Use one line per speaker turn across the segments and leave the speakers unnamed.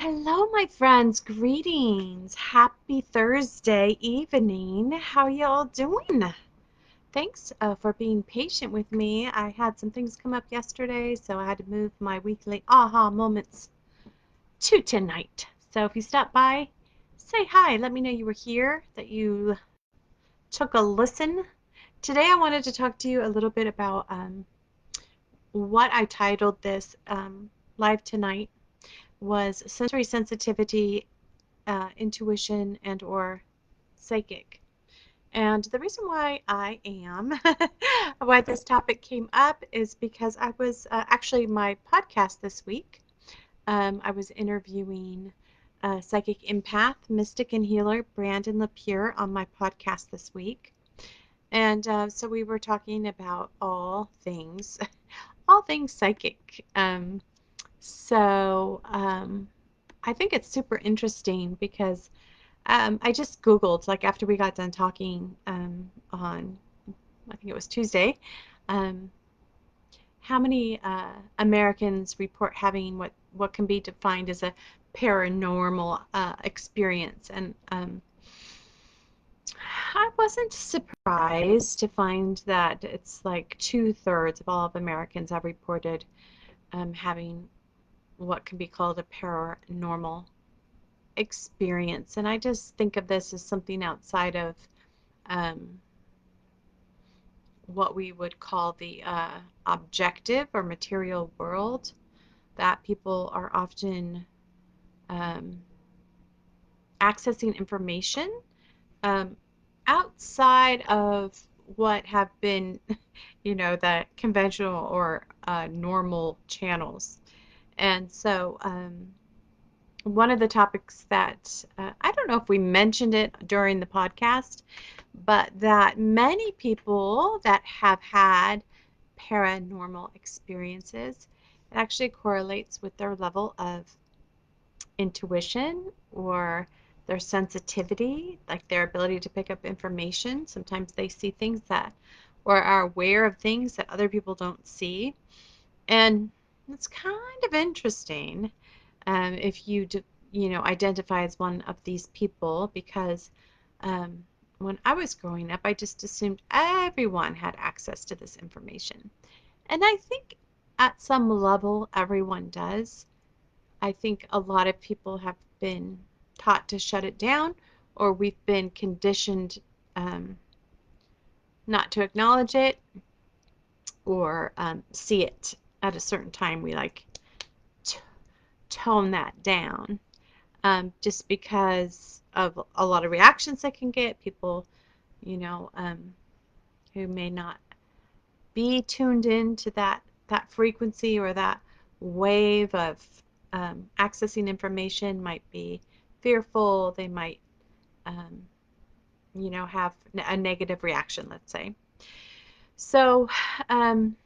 Hello, my friends. Greetings. Happy Thursday evening. How y'all doing? Thanks for being patient with me. I had some things come up yesterday, so I had to move my weekly aha moments to tonight. So if you stop by, say hi. Let me know you were here, that you took a listen. Today I wanted to talk to you a little bit about what I titled this live tonight was sensory sensitivity, intuition, and or psychic. And the reason why why this topic came up is because I was actually my podcast this week. I was interviewing psychic empath, mystic, and healer Brandon Lapierre on my podcast this week. And so we were talking about all things, all things psychic. I think it's super interesting because I just Googled, like after we got done talking on, I think it was Tuesday, um, how many Americans report having what can be defined as a paranormal experience. And I wasn't surprised to find that it's like 2/3 of all of Americans have reported having what can be called a paranormal experience. And I just think of this as something outside of um, what we would call the objective or material world, that people are often um, accessing information um, outside of what have been, the conventional or normal channels. And so one of the topics that I don't know if we mentioned it during the podcast, but that many people that have had paranormal experiences, it actually correlates with their level of intuition or their sensitivity, like their ability to pick up information. Sometimes they see things that, or are aware of things that other people don't see. And it's kind of interesting if identify as one of these people, because um, when I was growing up, I just assumed everyone had access to this information. And I think at some level, everyone does. I think a lot of people have been taught to shut it down, or we've been conditioned um, not to acknowledge it or see it at a certain time. We like t- tone that down just because of a lot of reactions that can get people, you know, um, who may not be tuned into that frequency or that wave of accessing information might be fearful. They might, um, have a negative reaction, let's say. So, um,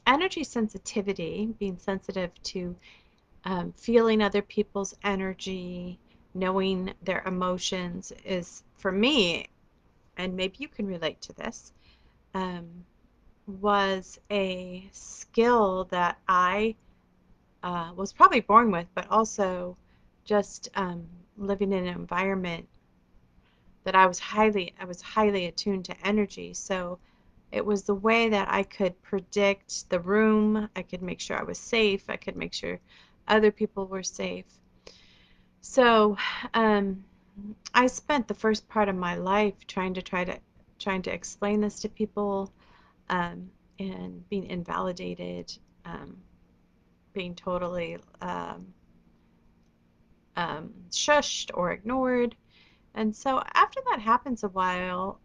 energy sensitivity, being sensitive to feeling other people's energy, knowing their emotions, is for me, and maybe you can relate to this, um, was a skill that I was probably born with, but also just living in an environment that I was highly attuned to energy. So it was the way that I could predict the room. I could make sure I was safe. I could make sure other people were safe. So um, I spent the first part of my life trying to explain this to people, um, and being invalidated, um, being totally shushed or ignored. And so after that happens a while,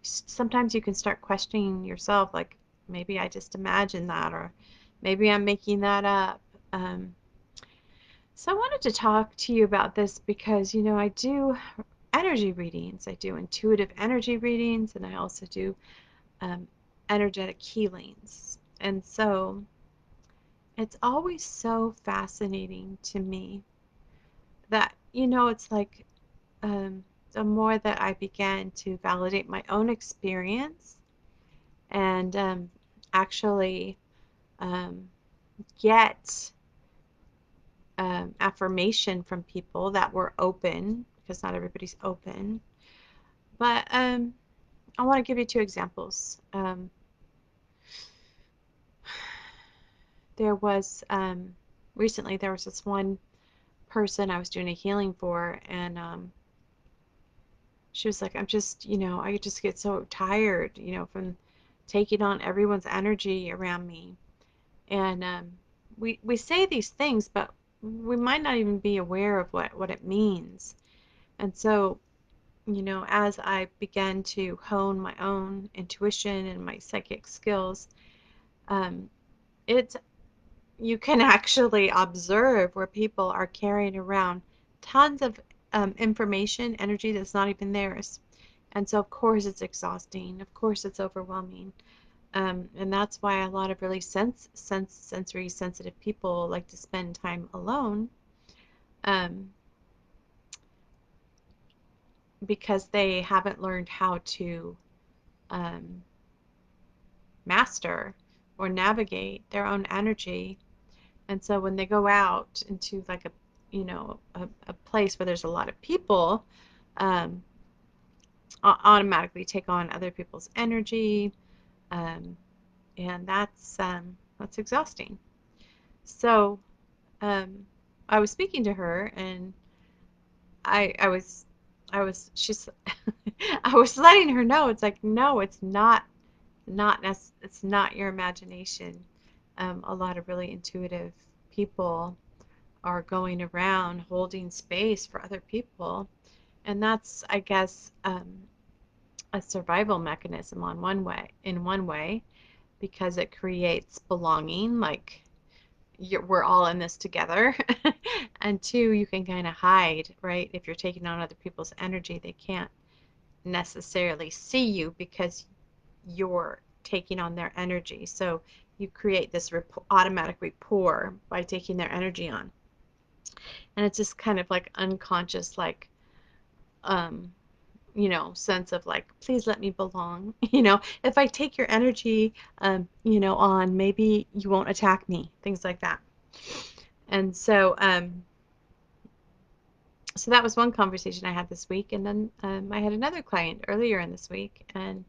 sometimes you can start questioning yourself, like maybe I just imagined that, or maybe I'm making that up. Um, so I wanted to talk to you about this because, I do energy readings. I do intuitive energy readings, and I also do um, energetic healings. And so it's always so fascinating to me that, it's like the more that I began to validate my own experience and actually um, get affirmation from people that were open, because not everybody's open. But I want to give you two examples. There was recently there was this one person I was doing a healing for, and she was like, I'm just, I just get so tired, from taking on everyone's energy around me. And we say these things, but we might not even be aware of what it means. And so, as I began to hone my own intuition and my psychic skills, um, it's you can actually observe where people are carrying around tons of information, energy that's not even theirs. And so, of course, it's exhausting. Of course, it's overwhelming. And that's why a lot of really sensory sensitive people like to spend time alone, um, because they haven't learned how to um, master or navigate their own energy. And so when they go out into like a place where there's a lot of people, um, automatically take on other people's energy, um, and that's exhausting. So um, I was speaking to her, and I was she's I was letting her know it's like, no, it's it's not your imagination. A lot of really intuitive people are going around holding space for other people, and that's, I guess, a survival mechanism in one way, because it creates belonging, like we're all in this together. And two, you can kind of hide, right? If you're taking on other people's energy, they can't necessarily see you because you're taking on their energy. So you create this automatic rapport by taking their energy on. And it's just kind of like unconscious, like, um, sense of like, please let me belong. If I take your energy, on, maybe you won't attack me, things like that. And so that was one conversation I had this week. And then I had another client earlier in this week, and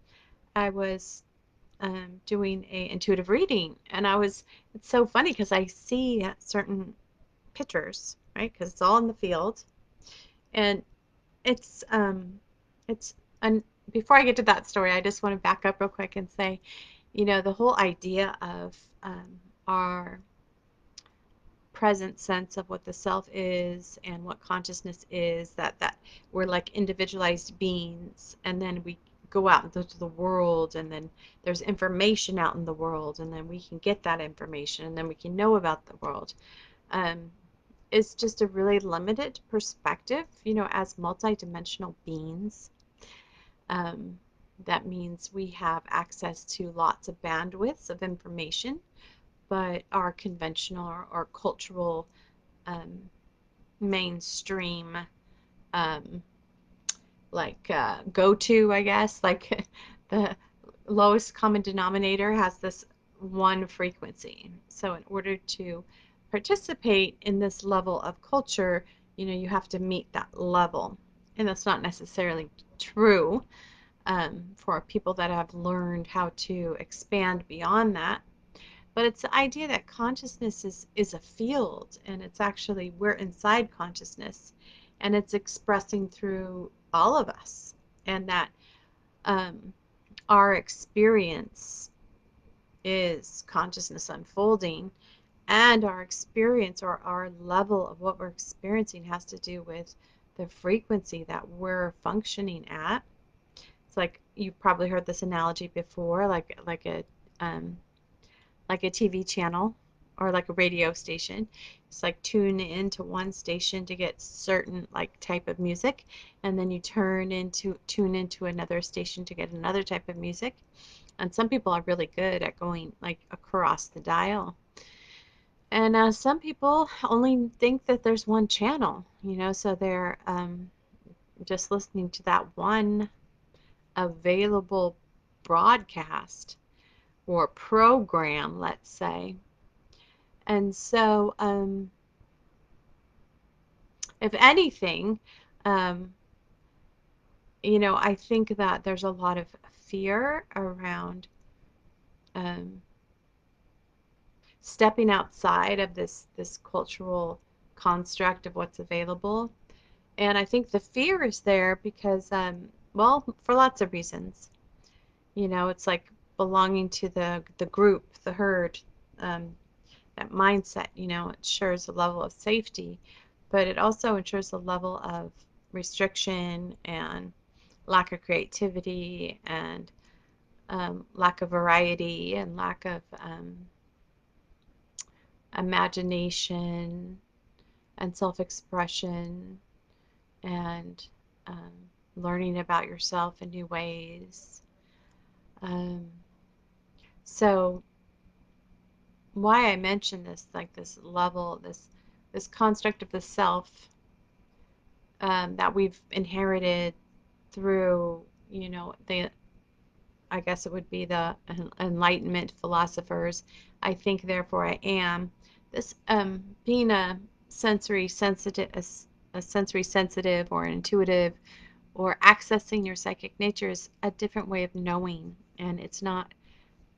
I was doing a intuitive reading. And it's so funny because I see certain pictures, right? Because it's all in the field. And it's, it's, and before I get to that story, I just want to back up real quick and say, the whole idea of our present sense of what the self is and what consciousness is, that we're like individualized beings, and then we go out into the world, and then there's information out in the world, and then we can get that information, and then we can know about the world. um, it's just a really limited perspective, as multidimensional beings. um, that means we have access to lots of bandwidths of information, but our conventional or cultural, um, mainstream, um, like go-to, I guess, like the lowest common denominator has this one frequency. So in order to participate in this level of culture, you have to meet that level. And that's not necessarily true for people that have learned how to expand beyond that. But it's the idea that consciousness is a field, and it's actually, we're inside consciousness, and it's expressing through all of us, and that um, our experience is consciousness unfolding, and our experience, or our level of what we're experiencing, has to do with the frequency that we're functioning at. It's like, you've probably heard this analogy before, um, like a TV channel or like a radio station. It's like tune into one station to get certain like type of music, and then you tune into another station to get another type of music. And some people are really good at going like across the dial. And some people only think that there's one channel, so they're just listening to that one available broadcast or program, let's say. And so If anything, um, I think that there's a lot of fear around um, stepping outside of this cultural construct of what's available. And I think the fear is there because, well, for lots of reasons. It's like belonging to the group, the herd, um, that mindset. It ensures a level of safety, but it also ensures a level of restriction and lack of creativity and lack of variety and lack of imagination and self-expression and um, learning about yourself in new ways. Um, so why I mention this, like this level, this construct of the self that we've inherited through, the I guess it would be the Enlightenment philosophers. I think, therefore I am. This being a sensory sensitive or an intuitive or accessing your psychic nature is a different way of knowing, and it's not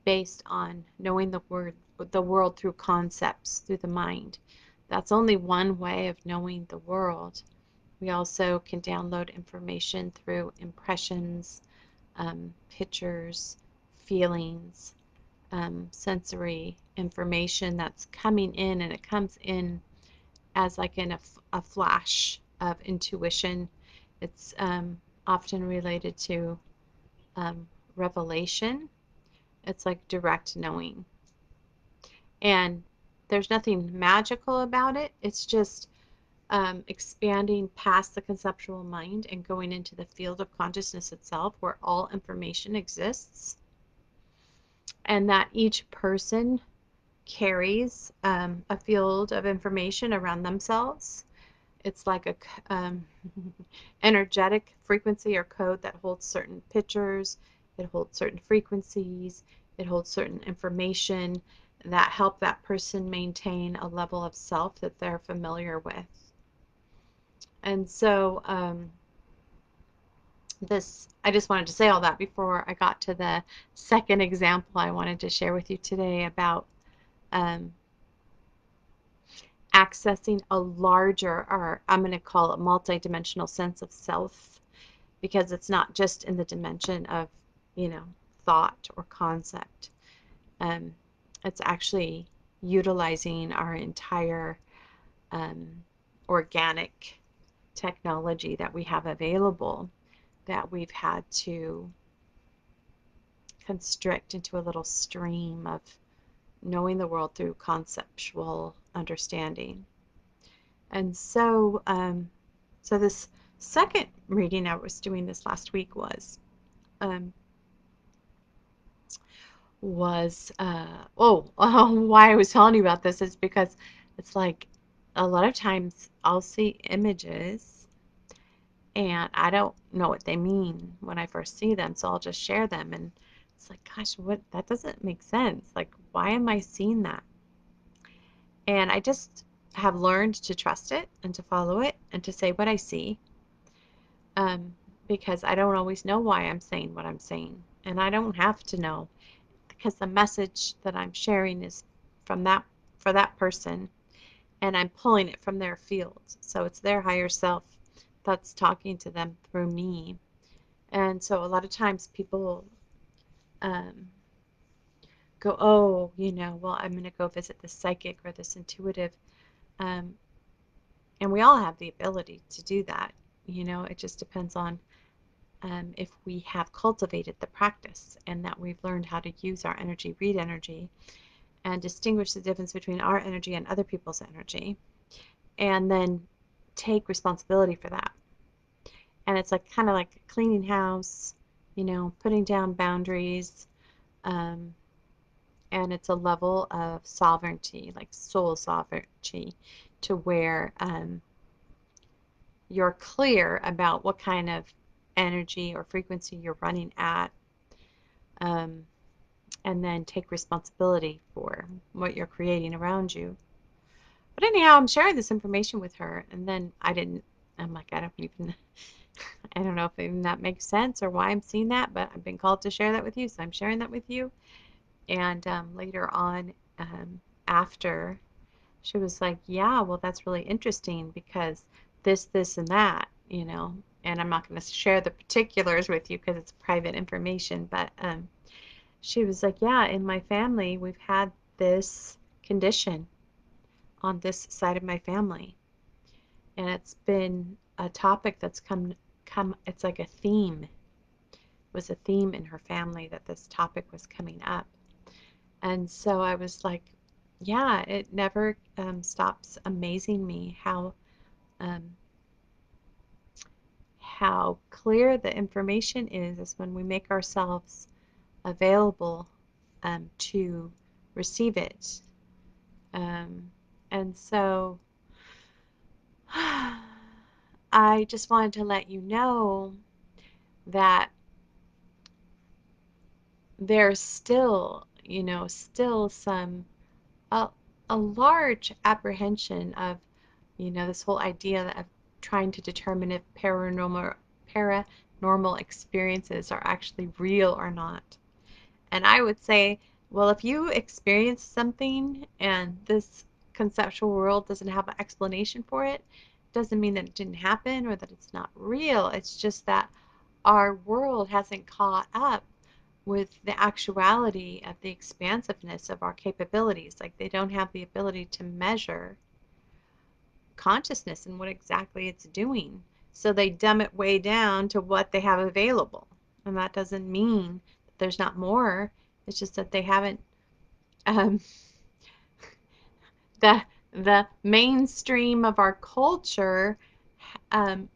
based on knowing the world through concepts, through the mind. That's only one way of knowing the world. We also can download information through impressions, pictures, feelings, sensory information that's coming in, and it comes in as like in a flash of intuition. It's often related to um, revelation. It's like direct knowing. And there's nothing magical about it. It's just expanding past the conceptual mind and going into the field of consciousness itself, where all information exists, and that each person carries a field of information around themselves. It's like a energetic frequency or code that holds certain pictures, it holds certain frequencies, it holds certain information that help that person maintain a level of self that they're familiar with. And so I just wanted to say all that before I got to the second example I wanted to share with you today about um, accessing a larger, or I'm going to call it multidimensional sense of self, because it's not just in the dimension of, you know, thought or concept. Um, it's actually utilizing our entire um, organic technology that we have available, that we've had to constrict into a little stream of knowing the world through conceptual understanding. And so this second reading I was doing this last week um, why I was telling you about this is because it's like a lot of times I'll see images and I don't know what they mean when I first see them, so I'll just share them, and it's like, gosh, what, that doesn't make sense. Like, why am I seeing that? And I just have learned to trust it and to follow it and to say what I see, um, because I don't always know why I'm saying what I'm saying, and I don't have to know, because the message that I'm sharing is from that for that person, and I'm pulling it from their field. So it's their higher self that's talking to them through me. And so a lot of times people um, go, oh, well, I'm going to go visit this psychic or this intuitive. Um, and we all have the ability to do that. It just depends on if we have cultivated the practice and that we've learned how to use our energy, read energy, and distinguish the difference between our energy and other people's energy, and then take responsibility for that. And it's like kind of like cleaning house, putting down boundaries, um, and it's a level of sovereignty, like soul sovereignty, to where you're clear about what kind of energy or frequency you're running at, um, and then take responsibility for what you're creating around you. But anyhow, I'm sharing this information with her, and then I'm like, I don't know if even that makes sense or why I'm seeing that, but I've been called to share that with you, so I'm sharing that with you. And later on, after, she was like, yeah, well, that's really interesting because this, and that, and I'm not going to share the particulars with you because it's private information, but she was like, yeah, in my family, we've had this condition on this side of my family. And it's been a topic that's come, it's like a theme. It was a theme in her family that this topic was coming up. And so I was like, yeah, it never stops amazing me um, how clear the information is when we make ourselves available to receive it. Um, and so I just wanted to let you know that there's still, still a, a large apprehension of, this whole idea of trying to determine if paranormal experiences are actually real or not. And I would say, well, if you experience something and this conceptual world doesn't have an explanation for it, doesn't mean that it didn't happen or that it's not real. It's just that our world hasn't caught up with the actuality of the expansiveness of our capabilities. Like they don't have the ability to measure consciousness and what exactly it's doing. So they dumb it way down to what they have available. And that doesn't mean that there's not more. It's just that they haven't, um, the mainstream of our culture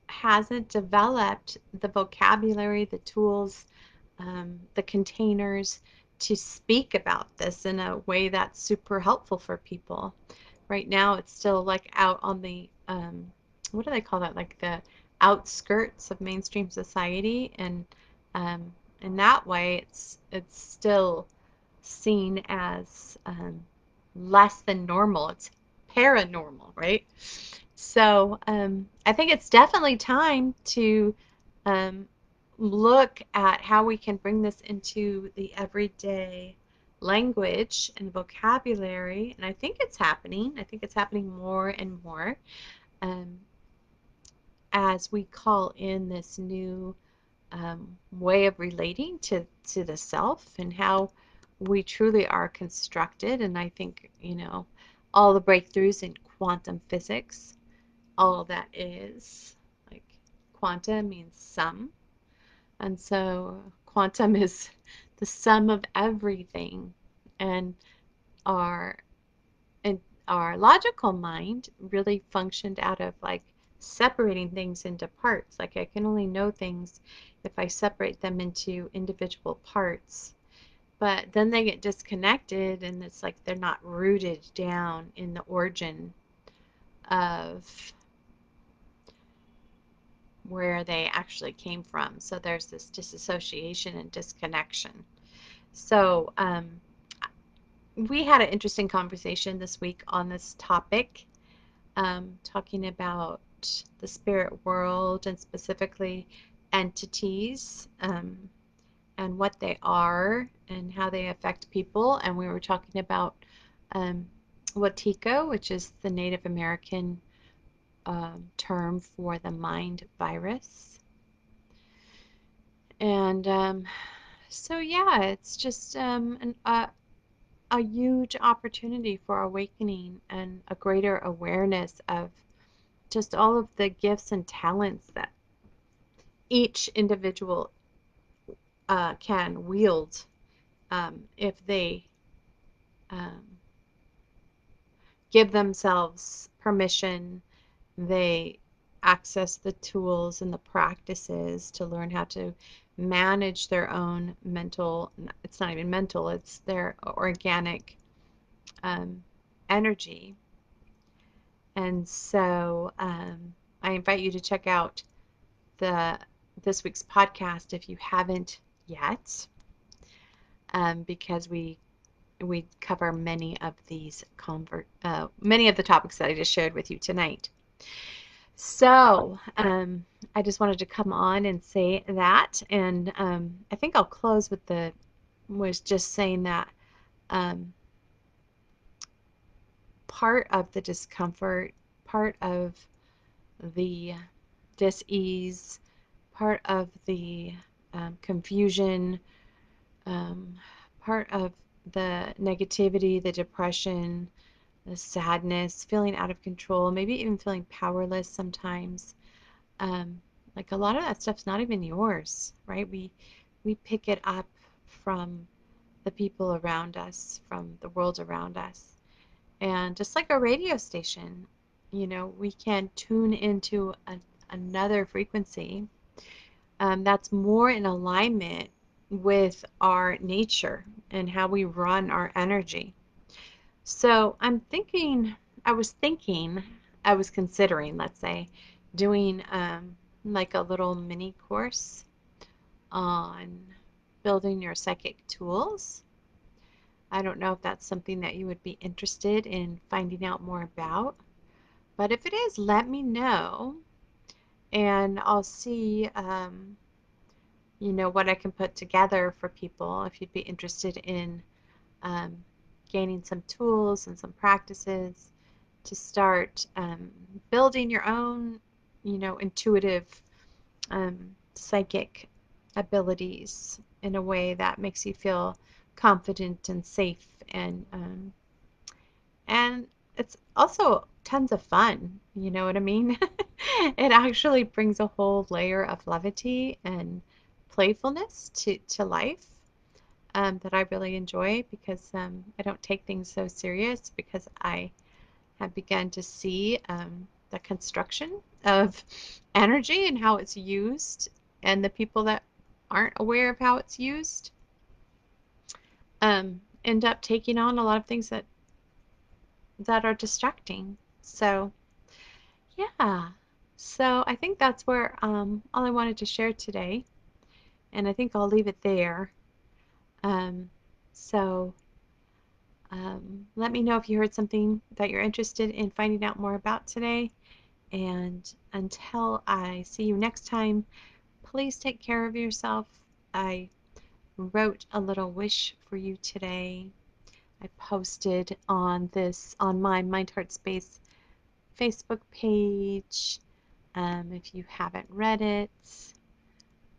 hasn't developed the vocabulary, the tools, the containers to speak about this in a way that's super helpful for people. Right now, it's still like out on the, what do they call that? Like the outskirts of mainstream society, and um, in that way, it's still seen as less than normal. It's paranormal, right? So I think it's definitely time to um, look at how we can bring this into the everyday language and vocabulary. And I think it's happening. I think it's happening more and more um, as we call in this new way of relating to the self and how we truly are constructed. And I think, all the breakthroughs in quantum physics, all that is, like, quanta means sum. And so quantum is the sum of everything. And our and our logical mind really functioned out of like separating things into parts. Like I can only know things if I separate them into individual parts. But then they get disconnected and it's like they're not rooted down in the origin of where they actually came from. So there's this disassociation and disconnection. So we had an interesting conversation this week on this topic, talking about the spirit world and specifically entities, and what they are and how they affect people. And we were talking about um, Watiko, which is the Native American term for the mind virus. And so, yeah, it's just a huge opportunity for awakening and a greater awareness of just all of the gifts and talents that each individual can wield if they um, give themselves permission. They access the tools and the practices to learn how to manage their own mental, it's not even mental, it's their organic um, energy. And so I invite you to check out the this week's podcast if you haven't yet, because we we cover many of the topics that I just shared with you tonight. So, I just wanted to come on and say that, and I think I'll close with was just saying that um, part of the discomfort, part of the dis-ease, part of the confusion, um, part of the negativity, the depression, the sadness, feeling out of control, maybe even feeling powerless sometimes. Um, like a lot of that stuff's not even yours, right? We pick it up from the people around us, from the world around us. And just like a radio station, we can tune into another frequency that's more in alignment with our nature and how we run our energy. So I was considering, let's say, doing like a little mini course on building your psychic tools. I don't know if that's something that you would be interested in finding out more about, but if it is, let me know and I'll see, what I can put together for people if you'd be interested in um, gaining some tools and some practices to start building your own, intuitive um, psychic abilities in a way that makes you feel confident and safe and it's also tons of fun. You know what I mean? It actually brings a whole layer of levity and playfulness to life that I really enjoy because I don't take things so serious because I have begun to see the construction of energy and how it's used, and the people that aren't aware of how it's used end up taking on a lot of things that are distracting. So, yeah. So I think that's where all I wanted to share today, and I think I'll leave it there. Um, so let me know if you heard something that you're interested in finding out more about today. And until I see you next time, please take care of yourself. I wrote a little wish for you today. I posted on my Mind Heart Space Facebook page. If you haven't read it,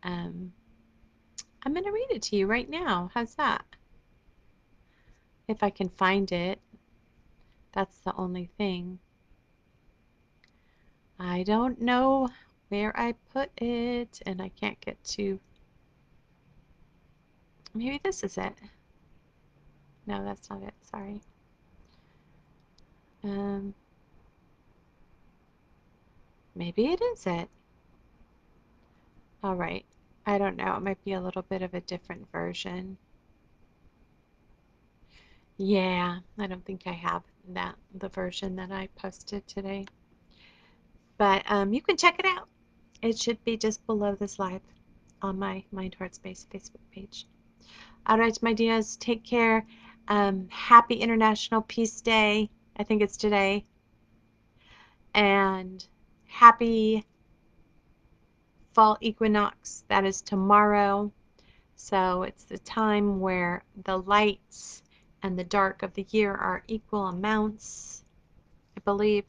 um, I'm going to read it to you right now. How's that? If I can find it, that's the only thing. I don't know where I put it, and I can't get to. Maybe this is it. No, that's not it. Sorry. Um, Maybe it is it. All right. I don't know. It might be a little bit of a different version. Yeah, I don't think I have the version that I posted today. But you can check it out. It should be just below this live on my Mind Heart Space Facebook page. All right, my dears, take care. Happy International Peace Day. I think it's today. And happy fall equinox. That is tomorrow. So it's the time where the lights and the dark of the year are equal amounts, I believe.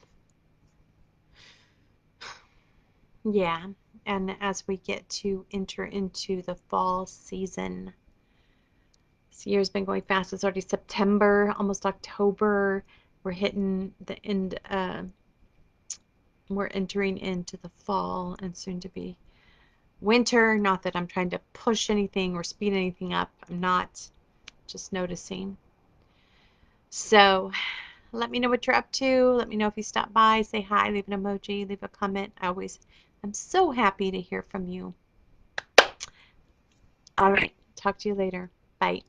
Yeah. And as we get to enter into the fall season, this year's been going fast. It's already September, almost October. We're hitting the end, we're entering into the fall and soon to be winter. Not that I'm trying to push anything or speed anything up. I'm not, just noticing. So let me know what you're up to. Let me know if you stop by, say hi, leave an emoji, leave a comment. I'm so happy to hear from you. All right. Talk to you later. Bye.